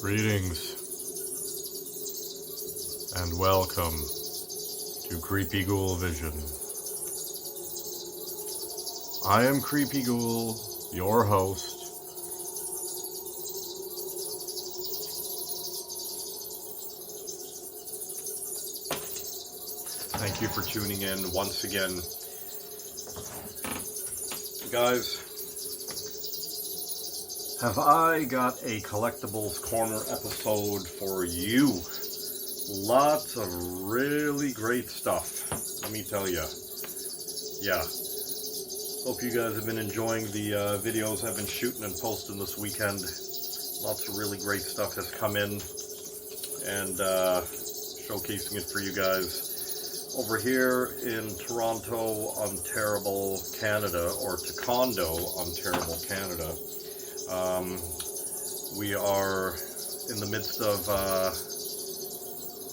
Greetings and welcome to Creepy Ghoul Vision. I am Creepy Ghoul, your host. Thank you for tuning in once again. Guys, have I got a Collectibles Corner episode for you? Lots of really great stuff, let me tell you. Yeah. Hope you guys have been enjoying the videos I've been shooting and posting this weekend. Lots of really great stuff has come in and showcasing it for you guys. Over here in Toronto, Ontario, Canada, or Taekwondo, Ontario, Canada, we are in the midst of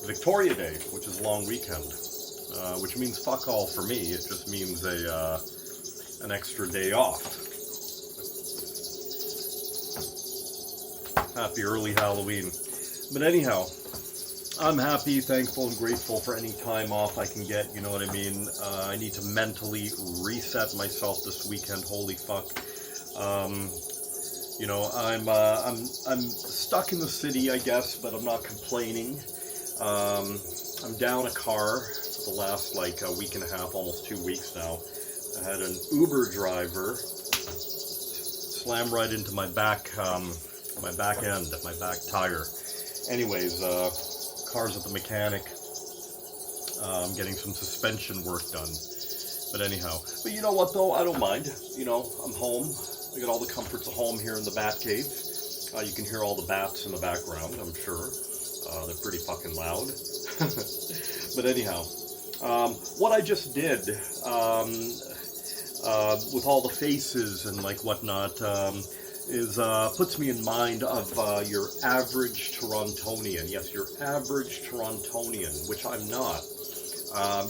Victoria Day, which is a long weekend, which means fuck all for me. It just means an extra day off. Happy early Halloween. But anyhow, I'm happy, thankful, and grateful for any time off I can get, you know what I mean? I need to mentally reset myself this weekend, holy fuck. You know, I'm stuck in the city, I guess, but I'm not complaining. I'm down a car for the last, like, a week and a half, almost 2 weeks now. I had an Uber driver slam right into my back end, my back tire. Anyways, car's at the mechanic. I'm getting some suspension work done. But anyhow, but you know what though? I don't mind. You know, I'm home. I got all the comforts of home here in the bat cave. You can hear all the bats in the background, I'm sure. They're pretty fucking loud. But anyhow, what I just did with all the faces and like whatnot is puts me in mind of your average Torontonian. Yes, your average Torontonian, which I'm not.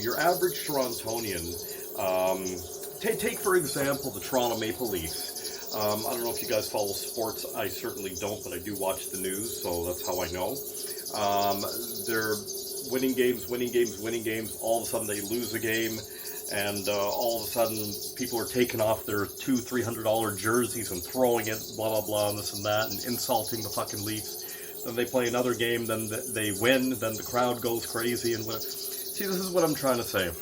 Your average Torontonian, take for example the Toronto Maple Leafs. I don't know if you guys follow sports. I certainly don't, but I do watch the news, so that's how I know. They're winning games. All of a sudden they lose a game, and all of a sudden people are taking off their $200-300 jerseys and throwing it, blah blah blah, and this and that, and insulting the fucking Leafs. Then they play another game, then they win, then the crowd goes crazy and whatever. See, this is what I'm trying to say.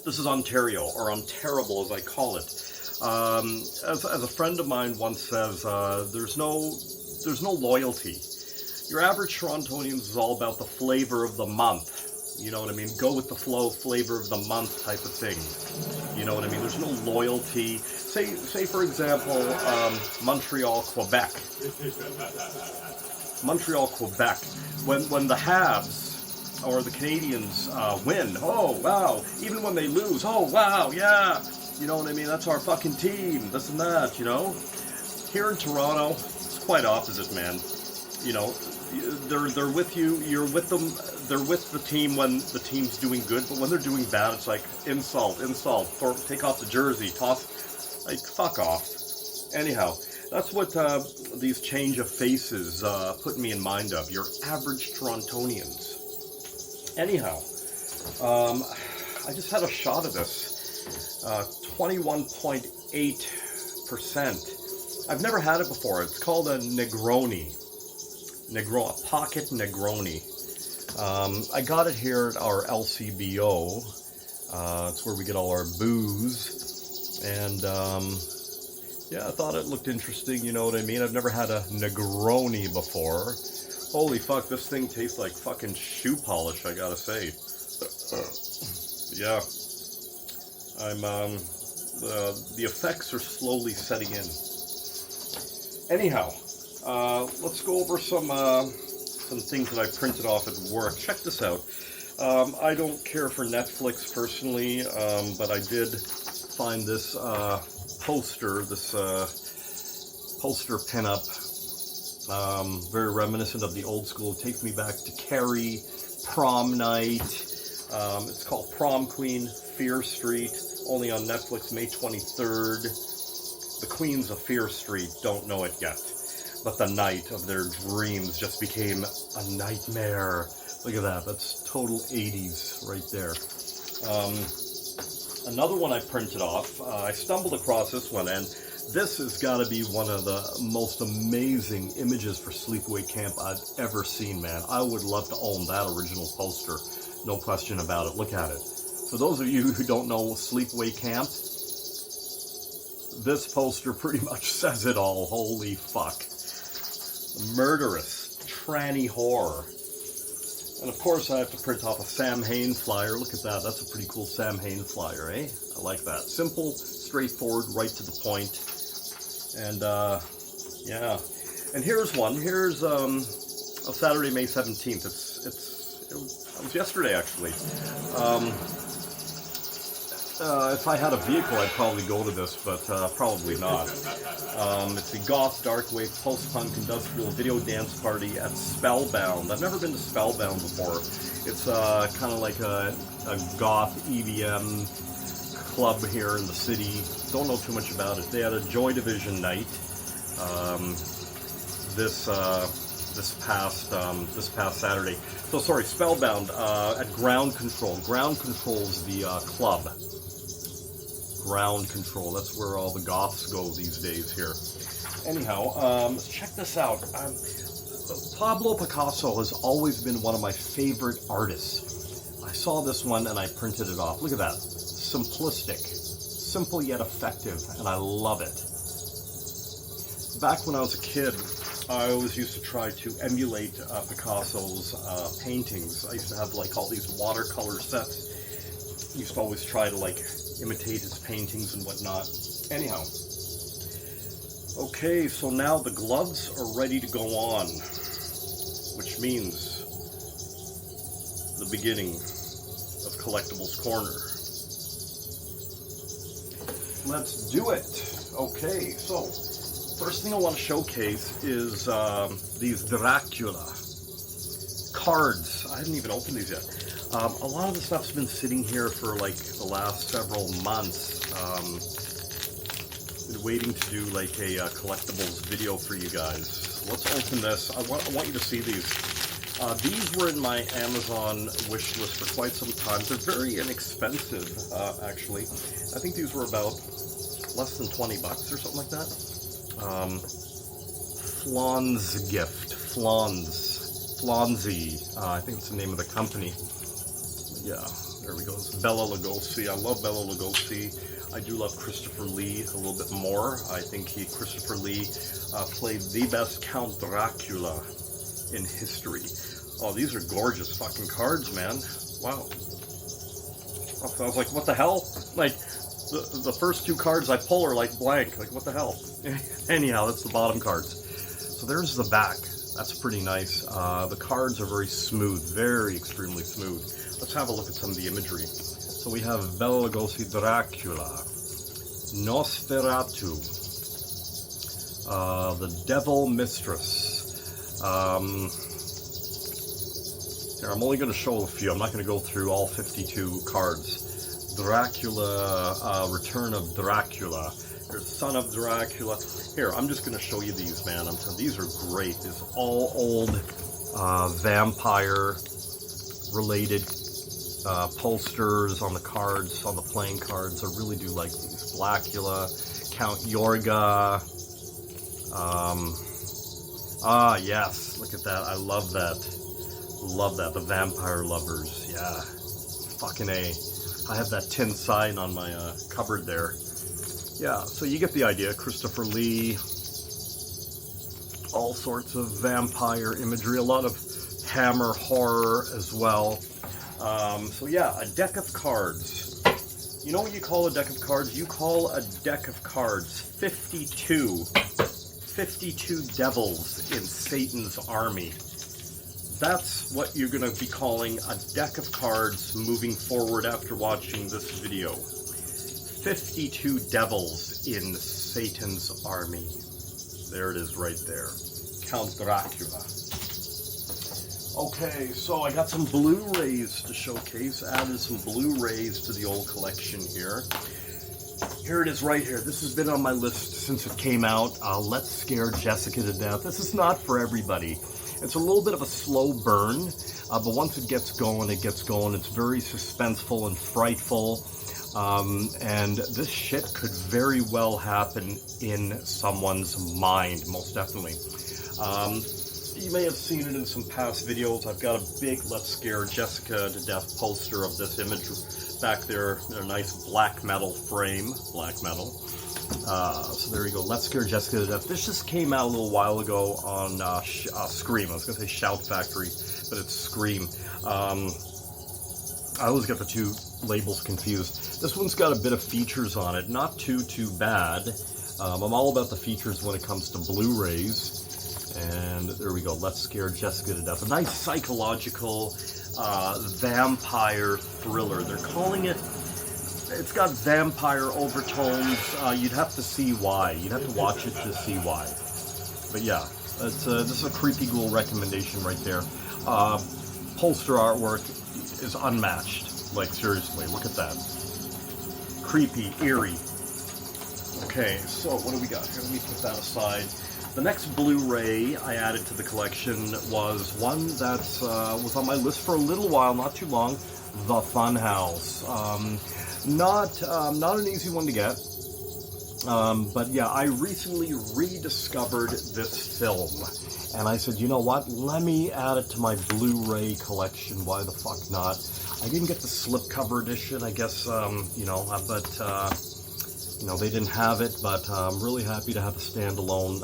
This is Ontario, or Ontariable as I call it. As a friend of mine once says, there's no loyalty. Your average Torontonians is all about the flavor of the month. You know what I mean? Go with the flow, flavor of the month type of thing. You know what I mean? There's no loyalty. Say for example, Montreal, Quebec. Montreal, Quebec. When the Habs or the Canadians win, oh wow. Even when they lose, oh wow, yeah. You know what I mean? That's our fucking team. This and that, you know? Here in Toronto, it's quite opposite, man. You know, they're with you, you're with them, they're with the team when the team's doing good, but when they're doing bad, it's like insult, take off the jersey, toss, like, fuck off. Anyhow, that's what these change of faces put me in mind of, your average Torontonians. Anyhow, I just had a shot of this, 21.8%. I've never had it before. It's called a Negroni. A pocket Negroni. I got it here at our LCBO. It's where we get all our booze. And, yeah, I thought it looked interesting, you know what I mean? I've never had a Negroni before. Holy fuck, this thing tastes like fucking shoe polish, I gotta say. Yeah. The effects are slowly setting in. Anyhow, let's go over some things that I printed off at work. Check this out. I don't care for Netflix personally, but I did find this poster, poster pinup, very reminiscent of the old school. It takes me back to Carrie, prom night. It's called Prom Queen, Fear Street, only on Netflix, May 23rd. The Queens of Fear Street, don't know it yet. but the night of their dreams just became a nightmare. Look at that. That's total 80s right there. Another one I printed off. I stumbled across this one, and this has got to be one of the most amazing images for Sleepaway Camp I've ever seen, man. I would love to own that original poster. No question about it. Look at it. For those of you who don't know Sleepaway Camp, this poster pretty much says it all. Holy fuck. Murderous, tranny horror. And of course I have to print off a Sam Hain flyer. Look at that. That's a pretty cool Sam Hain flyer, eh? I like that. Simple, straightforward, right to the point. And, yeah. And here's one. Here's Saturday, May 17th. It was yesterday, actually. If I had a vehicle, I'd probably go to this, but probably not. It's the Goth Dark Wave Post-Punk Industrial Video Dance Party at Spellbound. I've never been to Spellbound before. It's kind of like a goth EVM club here in the city. Don't know too much about it. They had a Joy Division night this past Saturday. So sorry, Spellbound at Ground Control. Ground Control's the club. Ground Control. That's where all the goths go these days here. Anyhow, check this out. Pablo Picasso has always been one of my favorite artists. I saw this one and I printed it off. Look at that. Simplistic. Simple yet effective, and I love it. Back when I was a kid, I always used to try to emulate Picasso's paintings. I used to have like all these watercolor sets. I used to always try to like imitate his paintings and whatnot. Anyhow, okay, so now the gloves are ready to go on, which means the beginning of Collectibles Corner. Let's do it. Okay, so first thing I want to showcase is these Dracula cards. I haven't even opened these yet. A lot of the stuff's been sitting here for like the last several months. Been waiting to do like a collectibles video for you guys. Let's open this. I want you to see these. These were in my Amazon wish list for quite some time. They're very inexpensive, actually. I think these were about less than 20 bucks or something like that. Flans Gift. Flanzy. I think it's the name of the company. Yeah, there we go. It's Bela Lugosi. I love Bela Lugosi. I do love Christopher Lee a little bit more. I think Christopher Lee played the best Count Dracula in history. Oh, these are gorgeous fucking cards, man. Wow. I was like, what the hell? Like, the first two cards I pull are like blank. Like, what the hell? Anyhow, that's the bottom cards. So there's the back. That's pretty nice. The cards are very smooth, very extremely smooth. Let's have a look at some of the imagery. So we have Bela Lugosi Dracula, Nosferatu, the Devil Mistress. Here, I'm only going to show a few. I'm not going to go through all 52 cards. Dracula, Return of Dracula. Here's Son of Dracula. Here, I'm just going to show you these, man. I'm telling you, these are great. These are all old vampire-related posters on the cards, on the playing cards. I really do like these. Blackula, Count Yorga. Yes, look at that. I love that. Love that. The vampire lovers. Yeah. Fucking A. I have that tin sign on my cupboard there. Yeah, so you get the idea. Christopher Lee. All sorts of vampire imagery. A lot of Hammer horror as well. So yeah, a deck of cards. You know what you call a deck of cards? You call a deck of cards 52. 52 devils in Satan's army. That's what you're going to be calling a deck of cards moving forward after watching this video. 52 devils in Satan's army. There it is right there. Count Dracula. Okay, so I got some Blu-rays to showcase. Added some Blu-rays to the old collection here. Here it is right here. This has been on my list since it came out. Let's Scare Jessica to Death. This is not for everybody. It's a little bit of a slow burn, but once it gets going, it gets going. It's very suspenseful and frightful, and this shit could very well happen in someone's mind, most definitely. You may have seen it in some past videos. I've got a big Let's Scare Jessica to Death poster of this image back there in a nice black metal frame. Black metal. So there you go. Let's Scare Jessica to Death. This just came out a little while ago on Scream. I was going to say Shout Factory, but it's Scream. I always get the two labels confused. This one's got a bit of features on it. Not too bad. I'm all about the features when it comes to Blu-rays. And there we go. Let's Scare Jessica to Death. A nice psychological vampire thriller. They're calling it... It's got vampire overtones. You'd have to see why. You'd have to watch it to see why. But yeah, this is a creepy ghoul recommendation right there. Poster artwork is unmatched. Like, seriously, look at that. Creepy, eerie. Okay, so what do we got here? Let me put that aside. The next Blu-ray I added to the collection was one that was on my list for a little while, not too long, The Funhouse. Not an easy one to get, but yeah, I recently rediscovered this film, and I said, you know what, let me add it to my Blu-ray collection, why the fuck not? I didn't get the slipcover edition, I guess, you know, but, you know, they didn't have it, but I'm really happy to have the standalone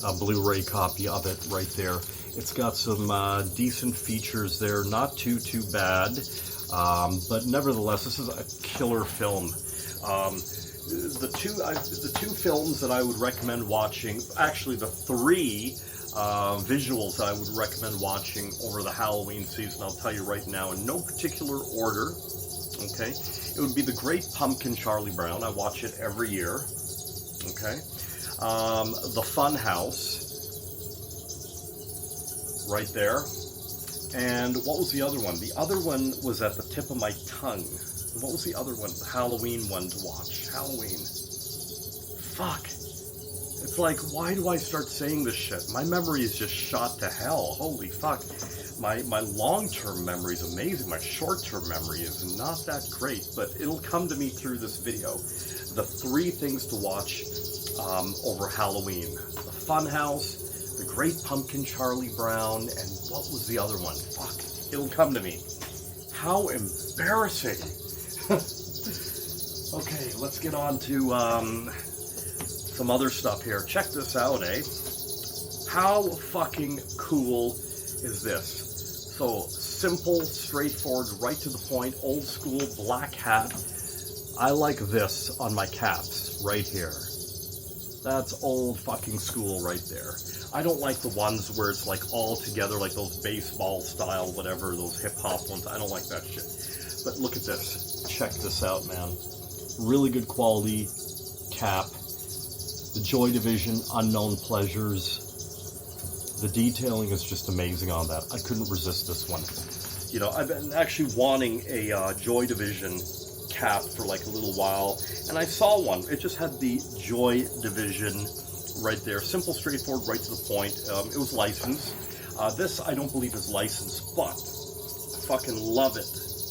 a Blu-ray copy of it right there. It's got some decent features there, not too bad. But nevertheless, this is a killer film. The two films that I would recommend watching, actually the three visuals that I would recommend watching over the Halloween season, I'll tell you right now, in no particular order, okay? It would be The Great Pumpkin, Charlie Brown. I watch it every year, okay? The Funhouse, right there. And what was the other one? The other one was at the tip of my tongue. What was the other one? The Halloween one to watch. Halloween. Fuck. It's like, why do I start saying this shit? My memory is just shot to hell. Holy fuck. My long-term memory is amazing. My short-term memory is not that great, but it'll come to me through this video. The three things to watch over Halloween. The Funhouse, The Great Pumpkin, Charlie Brown, and what was the other one? Fuck. It'll come to me. How embarrassing. Okay, let's get on to some other stuff here. Check this out, eh? How fucking cool is this? So, simple, straightforward, right to the point, old school, black hat. I like this on my caps, right here. That's old fucking school right there. I don't like the ones where it's like all together, like those baseball style, whatever, those hip hop ones. I don't like that shit. But look at this. Check this out, man. Really good quality cap. The Joy Division, Unknown Pleasures. The detailing is just amazing on that. I couldn't resist this one. You know, I've been actually wanting a Joy Division cap for like a little while, and I saw one. It just had the Joy Division right there. Simple, straightforward, right to the point. It was licensed. This, I don't believe, is licensed, but I fucking love it.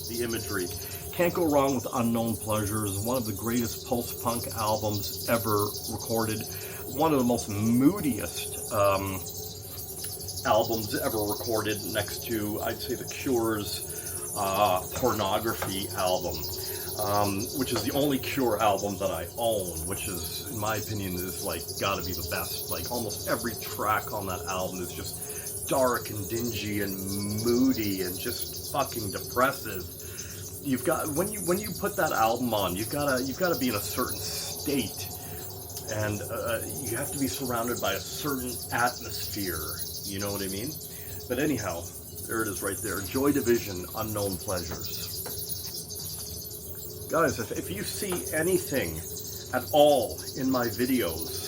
The imagery. Can't go wrong with Unknown Pleasures. One of the greatest post-punk albums ever recorded. One of the most moodiest albums ever recorded, next to, I'd say, The Cure's Pornography album. Which is the only Cure album that I own, which is, in my opinion, is like gotta be the best. Like almost every track on that album is just dark and dingy and moody and just fucking depressive. You've got, when you put that album on, you've gotta be in a certain state, and you have to be surrounded by a certain atmosphere. You know what I mean? But anyhow, there it is right there. Joy Division, Unknown Pleasures. Guys, if you see anything at all in my videos,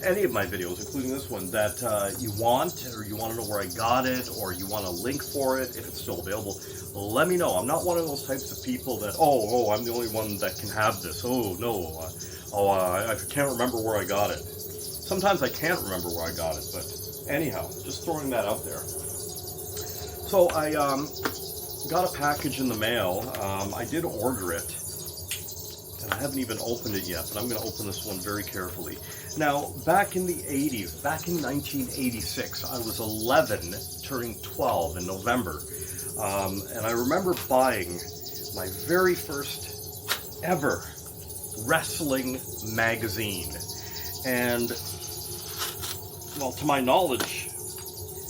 any of my videos, including this one, that you want, or you want to know where I got it, or you want a link for it, if it's still available, let me know. I'm not one of those types of people that, oh, I'm the only one that can have this. Oh, no. I can't remember where I got it. Sometimes I can't remember where I got it, but anyhow, just throwing that out there. So I got a package in the mail. I did order it, and I haven't even opened it yet, but I'm going to open this one very carefully. Now, back in the 80s, back in 1986, I was 11, turning 12 in November. And I remember buying my very first ever wrestling magazine. And, well, to my knowledge,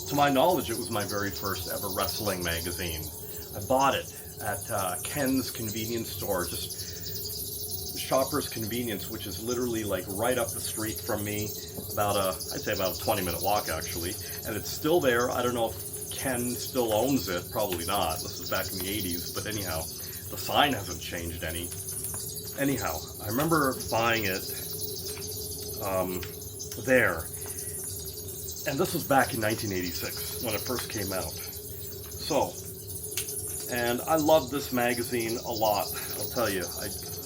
it was my very first ever wrestling magazine. I bought it at Ken's convenience store, just Shoppers Convenience, which is literally like right up the street from me, I'd say about a 20-minute walk actually, and it's still there. I don't know if Ken still owns it, probably not. This is back in the 80s, but anyhow, the sign hasn't changed any. Anyhow, I remember buying it there, and this was back in 1986 when it first came out. So, and I loved this magazine a lot, I'll tell you.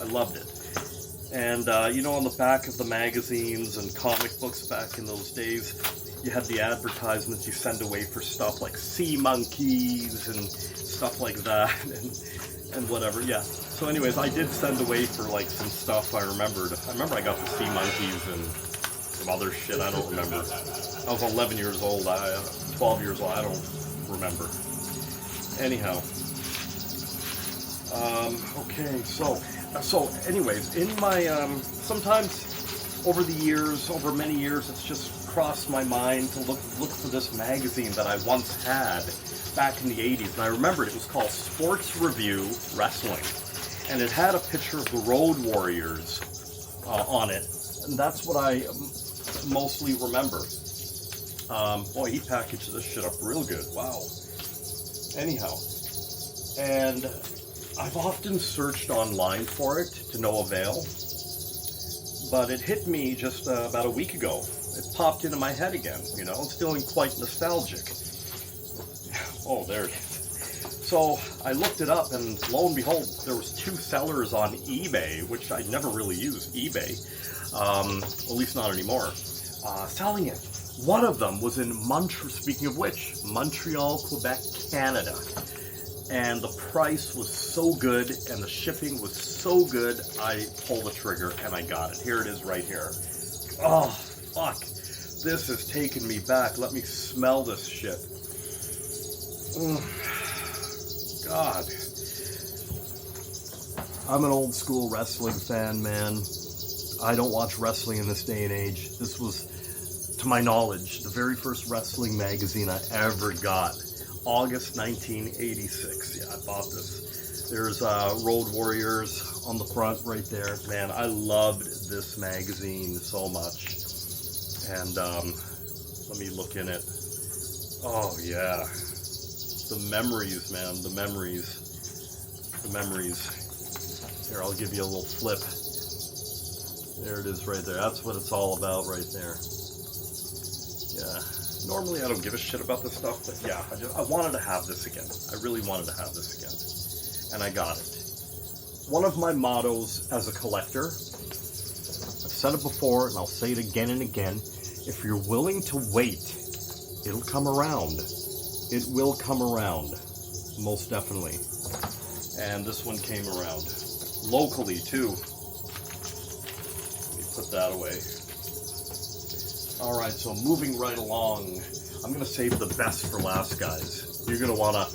I loved it. And, you know, on the back of the magazines and comic books back in those days, you had the advertisements you send away for stuff like sea monkeys and stuff like that, and whatever, yeah. So anyways, I did send away for, like, some stuff I remembered. I remember I got the sea monkeys and some other shit, I don't remember. I was 11 years old, 12 years old, I don't remember. Anyhow. Okay, so anyways, in my, sometimes over the years, over many years, it's just crossed my mind to look for this magazine that I once had back in the 80s. And I remembered it was called Sports Review Wrestling. And it had a picture of the Road Warriors on it. And that's what I mostly remember. Boy, he packaged this shit up real good. Wow. Anyhow. And I've often searched online for it to no avail, but it hit me just about a week ago. It popped into my head again, you know. It's feeling quite nostalgic. Oh, there it is. So I looked it up, and lo and behold, there was 2 sellers on eBay, which I never really used eBay, at least not anymore, selling it. One of them was in Montreal, speaking of which, Montreal, Quebec, Canada. And the price was so good, and the shipping was so good, I pulled the trigger, and I got it. Here it is right here. Oh, fuck. This has taken me back. Let me smell this shit. God. I'm an old school wrestling fan, man. I don't watch wrestling in this day and age. This was, to my knowledge, the very first wrestling magazine I ever got. August 1986. Yeah, I bought this. There's Road Warriors on the front right there. Man, I loved this magazine so much. And let me look in it. Oh, yeah. The memories, man. The memories. The memories. Here, I'll give you a little flip. There it is right there. That's what it's all about right there. Yeah. Normally I don't give a shit about this stuff, but yeah, I wanted to have this again. I really wanted to have this again. And I got it. One of my mottos as a collector, I've said it before and I'll say it again and again, if you're willing to wait, it'll come around. It will come around. Most definitely. And this one came around. Locally too. Let me put that away. Alright, so moving right along, I'm gonna save the best for last, guys. You're gonna wanna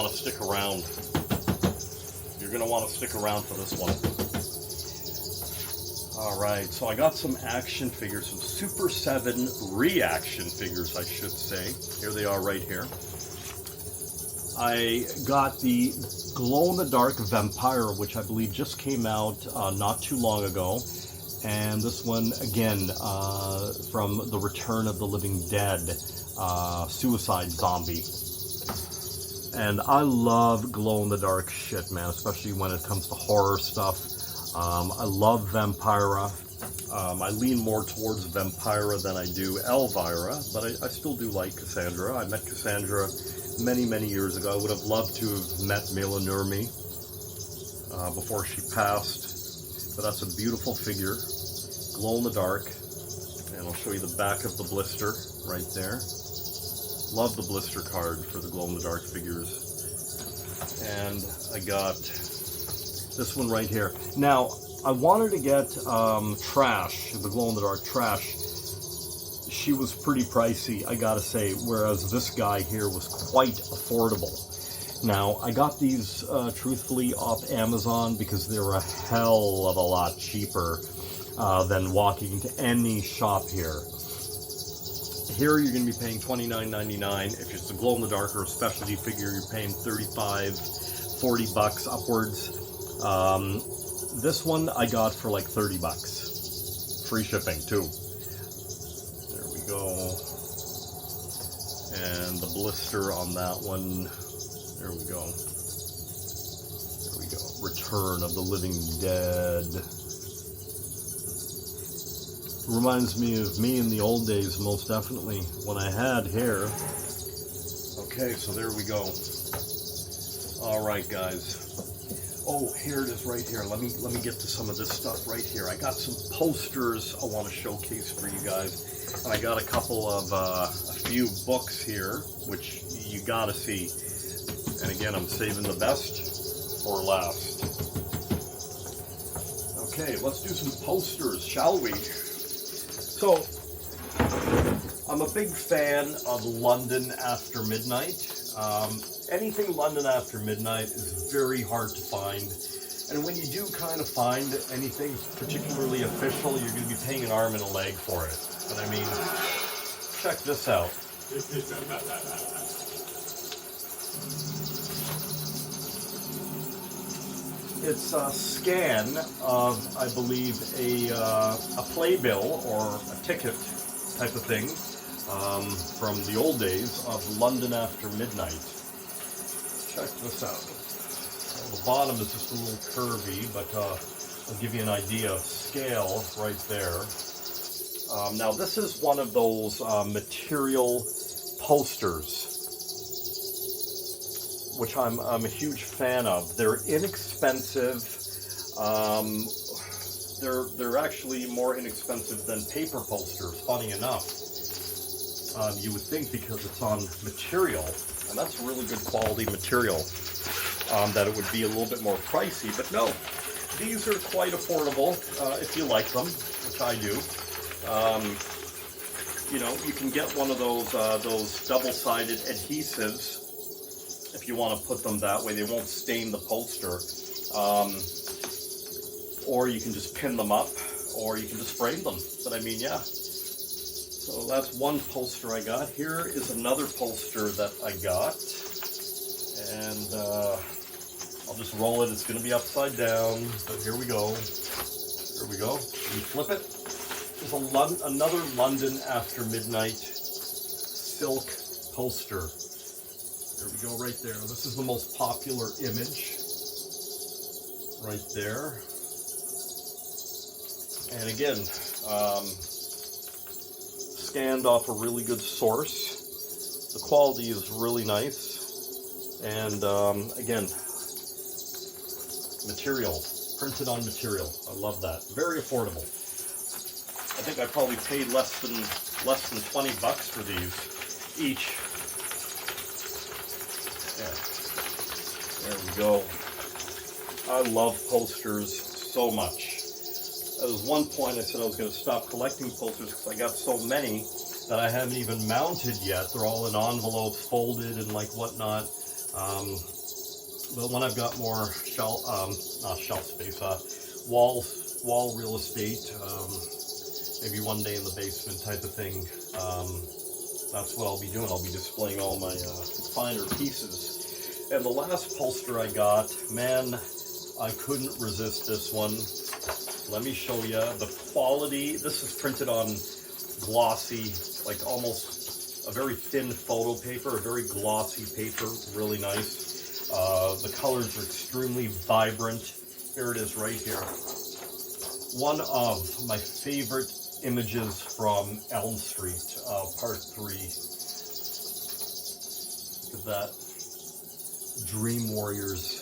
stick around. You're gonna wanna stick around for this one. Alright, so I got some action figures, some Super 7 reaction figures, I should say. Here they are right here. I got the glow-in-the-dark Vampire, which I believe just came out not too long ago. And this one, again, from the Return of the Living Dead, Suicide Zombie. And I love glow-in-the-dark shit, man, especially when it comes to horror stuff. I love Vampira. I lean more towards Vampira than I do Elvira, but I still do like Cassandra. I met Cassandra many, many years ago. I would have loved to have met Mela Nurmi before she passed. But that's a beautiful figure, glow in the dark. And I'll show you the back of the blister right there. Love the blister card for the glow in the dark figures. And I got this one right here. Now, I wanted to get Trash, the glow in the dark Trash. She was pretty pricey, I gotta say, whereas this guy here was quite affordable. Now, I got these truthfully off Amazon because they were a hell of a lot cheaper than walking into any shop here. Here you're going to be paying $29.99. If it's a glow-in-the-dark or a specialty figure, you're paying $35, $40 upwards. This one I got for like $30. Free shipping too. There we go. And the blister on that one. There we go. There we go. Return of the Living Dead. Reminds me of me in the old days, most definitely, when I had hair. Okay, so there we go. All right, guys. Oh, here it is right here. Let me get to some of this stuff right here. I got some posters I want to showcase for you guys. And I got a couple of, a few books here, which you gotta see. And again, I'm saving the best for last. Okay, let's do some posters, shall we? So, I'm a big fan of London After Midnight. Anything London After Midnight is very hard to find. And when you do kind of find anything particularly official, you're going to be paying an arm and a leg for it. But I mean, check this out. It's a scan of, I believe, a playbill or a ticket type of thing from the old days of London After Midnight. Check this out. Well, the bottom is just a little curvy, but I'll give you an idea of scale right there. Now, this is one of those material posters, which I'm a huge fan of. They're inexpensive. They're actually more inexpensive than paper posters, funny enough. You would think because it's on material, and that's really good quality material, that it would be a little bit more pricey, but no. These are quite affordable if you like them, which I do. You know, you can get one of those double-sided adhesives if you want to put them that way. They won't stain the poster. Or you can just pin them up, or you can just frame them. But I mean, yeah. So that's one poster I got. Here is another poster that I got. And I'll just roll it. It's going to be upside down. But here we go. Here we go. You flip it. There's another London After Midnight silk poster. There we go, right there. This is the most popular image, right there. And again, scanned off a really good source. The quality is really nice. And again, material, printed on material. I love that. Very affordable. I think I probably paid less than $20 for these each. Yeah. There we go. I love posters so much. At one point I said I was going to stop collecting posters because I got so many that I haven't even mounted yet. They're all in envelopes, folded and like whatnot. But when I've got more not shelf space, wall real estate, maybe one day in the basement type of thing, that's what I'll be doing. I'll be displaying all my finer pieces. And the last poster I got, man, I couldn't resist this one. Let me show you the quality. This is printed on glossy, like almost a very thin photo paper, a very glossy paper, really nice. The colors are extremely vibrant. Here it is right here. One of my favorite images from Elm Street, Part 3. Look at that Dream Warriors.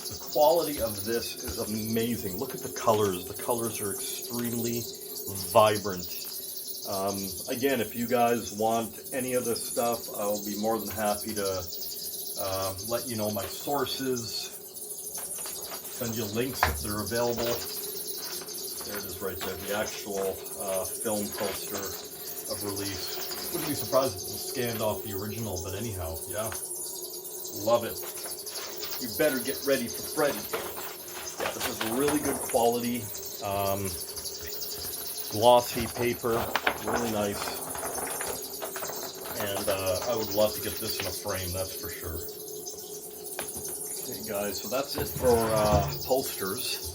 The quality of this is amazing. Look at the colors. The colors are extremely vibrant. Again, if you guys want any of this stuff, I'll be more than happy to let you know my sources, send you links if they're available. There it is right there, the actual film poster of release. Wouldn't be surprised if it was scanned off the original, but anyhow, yeah, love it. You better get ready for Freddy. Yeah, this is really good quality, glossy paper, really nice. And I would love to get this in a frame, that's for sure. Okay, guys, so that's it for posters.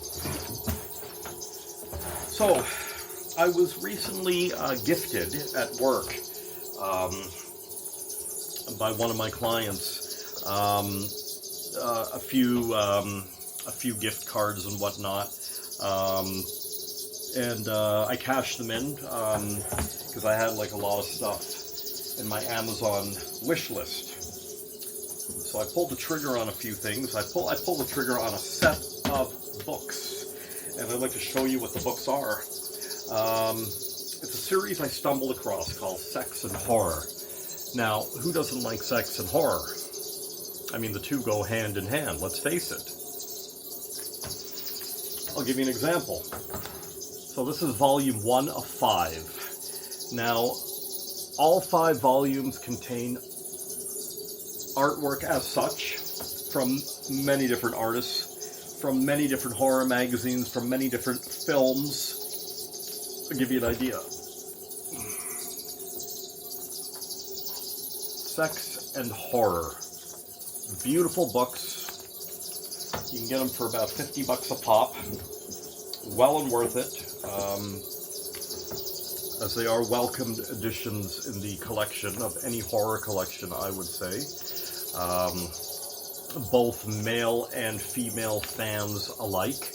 So, I was recently gifted at work by one of my clients a few gift cards and whatnot, and I cashed them in because I had like a lot of stuff in my Amazon wish list. So I pulled the trigger on a few things. I pulled the trigger on a set of books, and I'd like to show you what the books are. It's a series I stumbled across called Sex and Horror. Now, who doesn't like sex and horror? I mean, the two go hand in hand, let's face it. I'll give you an example. So this is volume 1 of 5. Now, all 5 volumes contain artwork as such from many different artists, from many different horror magazines, from many different films. I'll give you an idea. Sex and Horror. Beautiful books. You can get them for about $50 a pop. Well and worth it. As they are welcomed additions in the collection of any horror collection, I would say. Both male and female fans alike.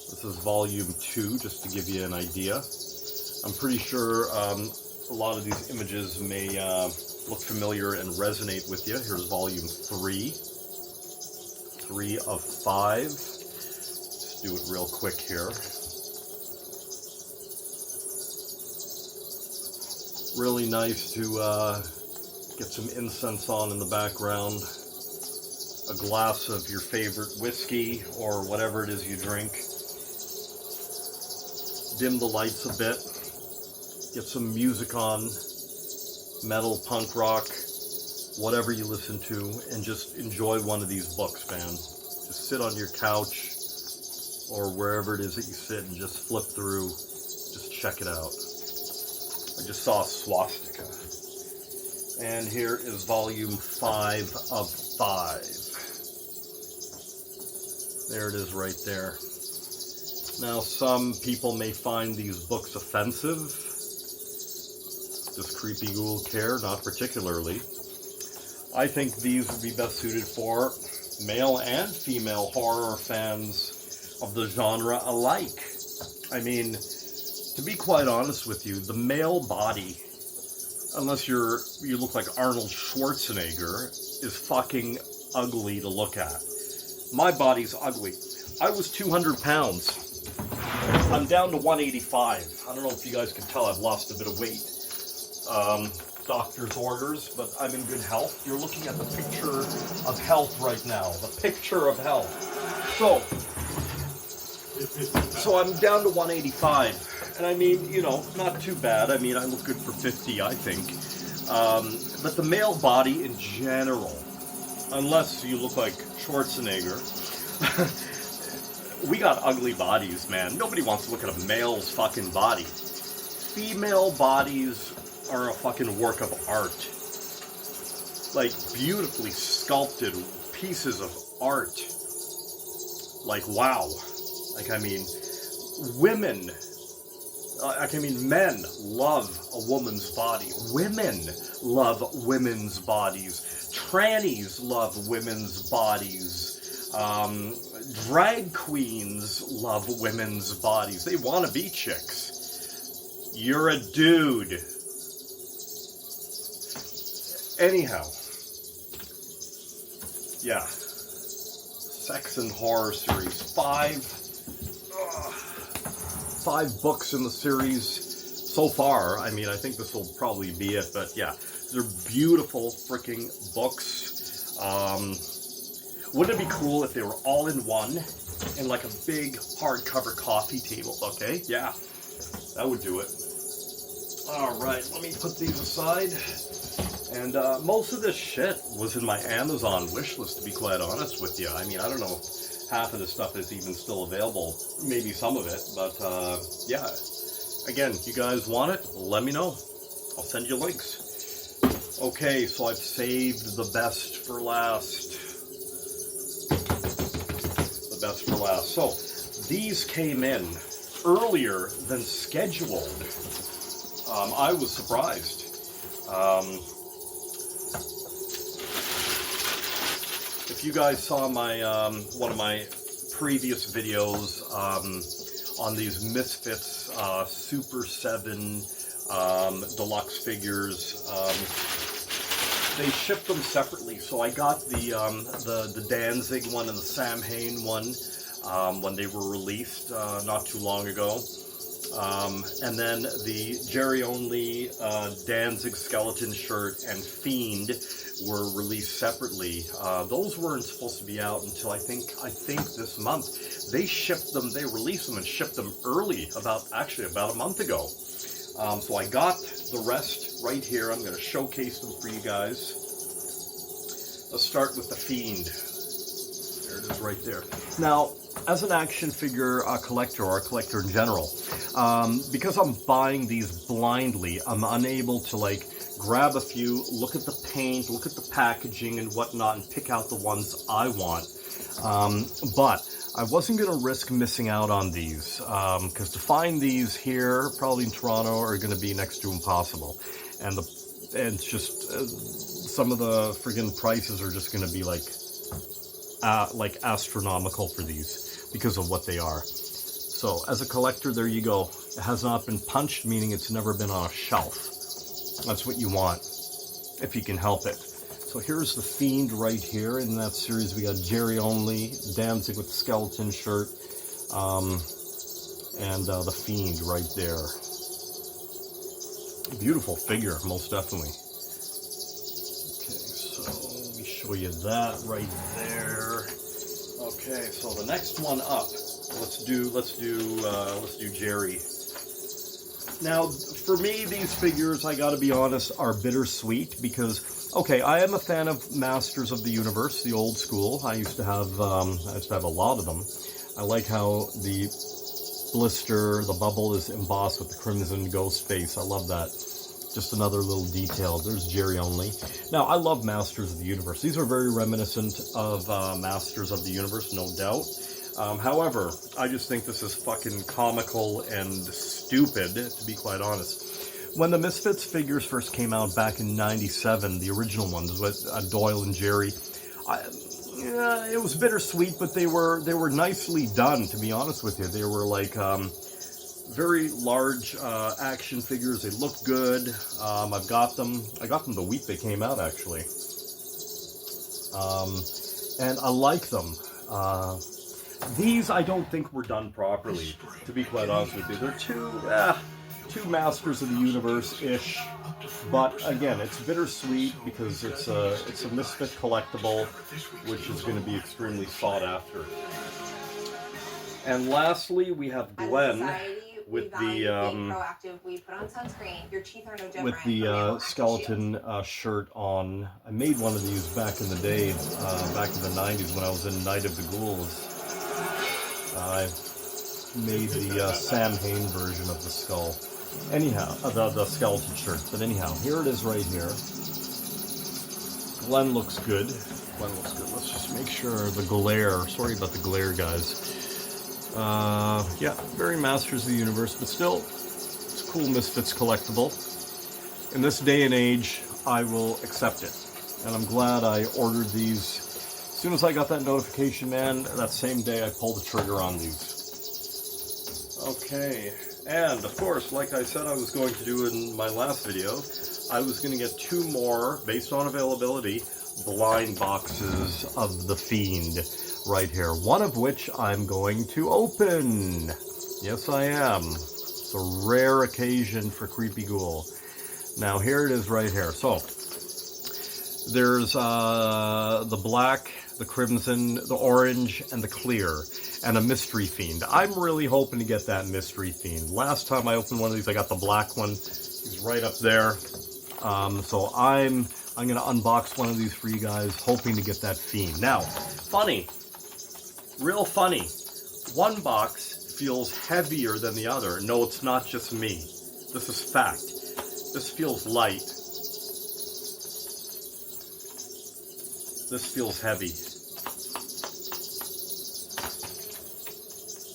This is volume 2, just to give you an idea. I'm pretty sure a lot of these images may look familiar and resonate with you. Here's volume 3. 3 of 5. Just do it real quick here. Really nice to get some incense on in the background. A glass of your favorite whiskey or whatever it is you drink. Dim the lights a bit. Get some music on. Metal, punk rock, whatever you listen to, and just enjoy one of these books, man. Just sit on your couch or wherever it is that you sit and just flip through. Just check it out. I just saw a swastika. And here is volume 5 of 5. There it is right there. Now, some people may find these books offensive. Does Creepy Ghoul care? Not particularly. I think these would be best suited for male and female horror fans of the genre alike. I mean, to be quite honest with you, the male body, unless you look like Arnold Schwarzenegger, is fucking ugly to look at. My body's ugly. I was 200 pounds. I'm down to 185. I don't know if you guys can tell, I've lost a bit of weight. Doctor's orders, but I'm in good health. You're looking at the picture of health right now. The picture of health. So I'm down to 185. And I mean, you know, not too bad. I mean, I look good for 50, I think. But the male body in general, unless you look like Schwarzenegger, we got ugly bodies, man. Nobody wants to look at a male's fucking body. Female bodies are a fucking work of art. Like, beautifully sculpted pieces of art. Like, wow. Like, I mean, women, men love a woman's body. Women love women's bodies. Trannies love women's bodies. Drag queens love women's bodies. They want to be chicks. You're a dude. Anyhow, yeah, Sex and Horror series, 5 books in the series so far. I mean, I think this will probably be it, but yeah, they're beautiful freaking books. Wouldn't it be cool if they were all in one, in like a big hardcover coffee table? Okay, yeah, that would do it. All right, let me put these aside. And most of this shit was in my Amazon wish list, to be quite honest with you. I mean, I don't know if half of this stuff is even still available, maybe some of it, but yeah. Again, you guys want it, let me know. I'll send you links. Okay, so I've saved the best for last. The best for last. So, these came in earlier than scheduled. I was surprised. If you guys saw my one of my previous videos on these Misfits Super 7 deluxe figures, they shipped them separately. So I got the Danzig one and the Sam Hain one when they were released not too long ago. And then the Jerry Only Danzig skeleton shirt and Fiend were released separately. Those weren't supposed to be out until I think this month. They shipped them, they released them and shipped them early, about a month ago. So I got the rest right here. I'm going to showcase them for you guys. Let's start with the Fiend. There it is right there. Now, as an action figure collector, or a collector in general, because I'm buying these blindly, I'm unable to like grab a few, look at the paint, look at the packaging and whatnot, and pick out the ones I want. But I wasn't going to risk missing out on these, because to find these here, probably in Toronto, are going to be next to impossible. And it's just some of the friggin' prices are just going to be like astronomical for these because of what they are. So as a collector, there you go. It has not been punched, meaning it's never been on a shelf. That's what you want, if you can help it. So here's the Fiend right here. In that series, we got Jerry Only, Danzig with the skeleton shirt, and the Fiend right there. Beautiful figure, most definitely. Okay, so let me show you that right there. Okay, so the next one up, let's do Jerry. Now, for me, these figures, I gotta be honest, are bittersweet because, okay, I am a fan of Masters of the Universe, the old school. I used to have a lot of them. I like how the blister, the bubble is embossed with the crimson ghost face. I love that. Just another little detail. There's Jerry Only. Now, I love Masters of the Universe. These are very reminiscent of Masters of the Universe, no doubt. However, I just think this is fucking comical and stupid, to be quite honest. When the Misfits figures first came out back in '97, the original ones with Doyle and Jerry, it was bittersweet, but they were nicely done, to be honest with you. They were like very large action figures. They looked good. I got them the week they came out, actually. And I like them. These I don't think were done properly, to be quite honest with you. They're two Masters of the Universe-ish, but again, it's bittersweet because it's a Misfit collectible, which is going to be extremely sought after. And lastly, we have Glenn with the skeleton shirt on. I made one of these back in the day, back in the 90s when I was in Night of the Ghouls. I made the Sam Hain version of the skull. Anyhow, the skeleton shirt. But anyhow, here it is right here. Glenn looks good. Let's just make sure the glare. Sorry about the glare, guys. Yeah, very Masters of the Universe, but still, it's a cool Misfits collectible. In this day and age, I will accept it. And I'm glad I ordered these. As soon as I got that notification, man, that same day I pulled the trigger on these. Okay, and of course, like I said I was going to do in my last video, I was going to get 2 more, based on availability, blind boxes of The Fiend right here. One of which I'm going to open. Yes, I am. It's a rare occasion for Creepy Ghoul. Now, here it is right here. So, there's the black, the crimson, the orange, and the clear, and a mystery fiend. I'm really hoping to get that mystery fiend. Last time I opened one of these, I got the black one. He's right up there. So I'm going to unbox one of these for you guys, hoping to get that fiend. Now, funny, real funny. One box feels heavier than the other. No, it's not just me. This is fact. This feels light. This feels heavy.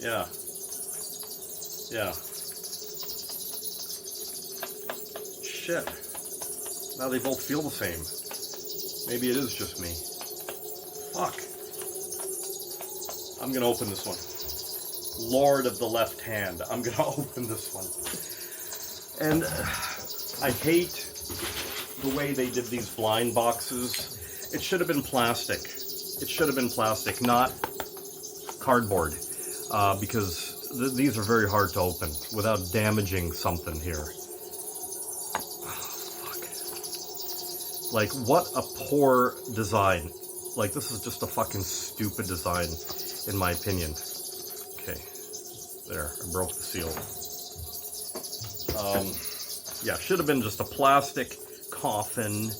Yeah. Yeah. Shit. Now they both feel the same. Maybe it is just me. Fuck. I'm gonna open this one. Lord of the left hand. I'm gonna open this one. And I hate the way they did these blind boxes. It should have been plastic. It should have been plastic, not cardboard. Because these are very hard to open without damaging something here. Like, what a poor design. Like, this is just a fucking stupid design, in my opinion. Okay. There, I broke the seal. Yeah, should have been just a plastic coffin.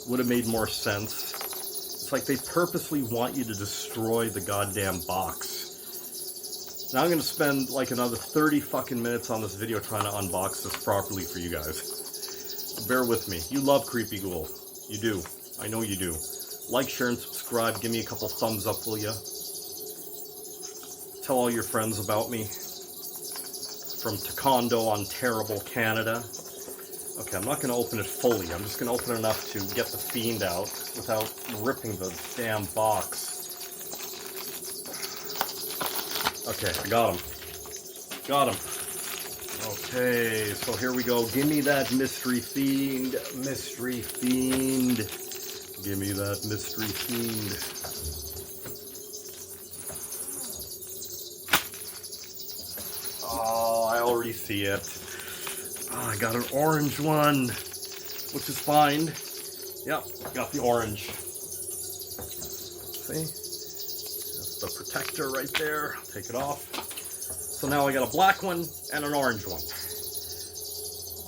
Would have made more sense. It's like they purposely want you to destroy the goddamn box. Now I'm going to spend like another 30 fucking minutes on this video trying to unbox this properly for you guys. Bear with me. You love Creepy Ghoul. You do. I know you do. Like, share, and subscribe. Give me a couple thumbs up, will ya? Tell all your friends about me. From Taekwondo on Terrible, Canada. Okay, I'm not going to open it fully. I'm just going to open it enough to get the fiend out without ripping the damn box. Okay, I got him. Got him. Okay, so here we go. Give me that mystery fiend. Mystery fiend. Give me that mystery fiend. Oh, I already see it. Oh, I got an orange one, which is fine. Yep, got the orange. See? That's the protector right there. Take it off. So now I got a black one and an orange one.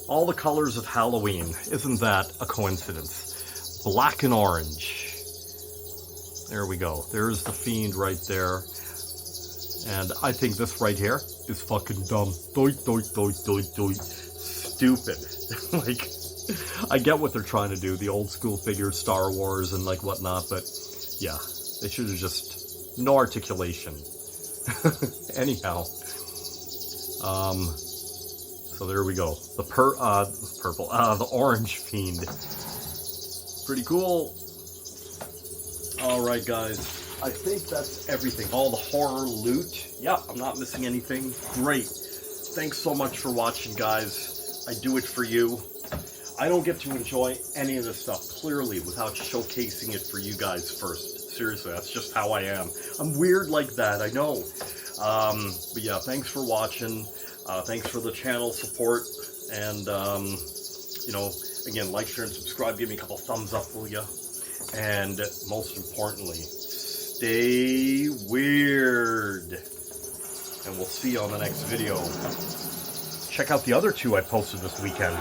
All the colors of Halloween. Isn't that a coincidence? Black and orange. There we go. There's the fiend right there. And I think this right here is fucking dumb. Stupid. Like, I get what they're trying to do. The old school figures, Star Wars and like whatnot. But yeah, they should have just no articulation. Anyhow. So there we go. The the orange fiend. Pretty cool. Alright guys, I think that's everything. All the horror loot. Yeah, I'm not missing anything. Great. Thanks so much for watching, guys. I do it for you. I don't get to enjoy any of this stuff, clearly, without showcasing it for you guys first. Seriously, that's just how I am. I'm weird like that, I know. But yeah, thanks for watching. Thanks for the channel support. And, you know, again, like, share, and subscribe. Give me a couple thumbs up, will ya? And most importantly, stay weird. And we'll see you on the next video. Check out the other 2 I posted this weekend.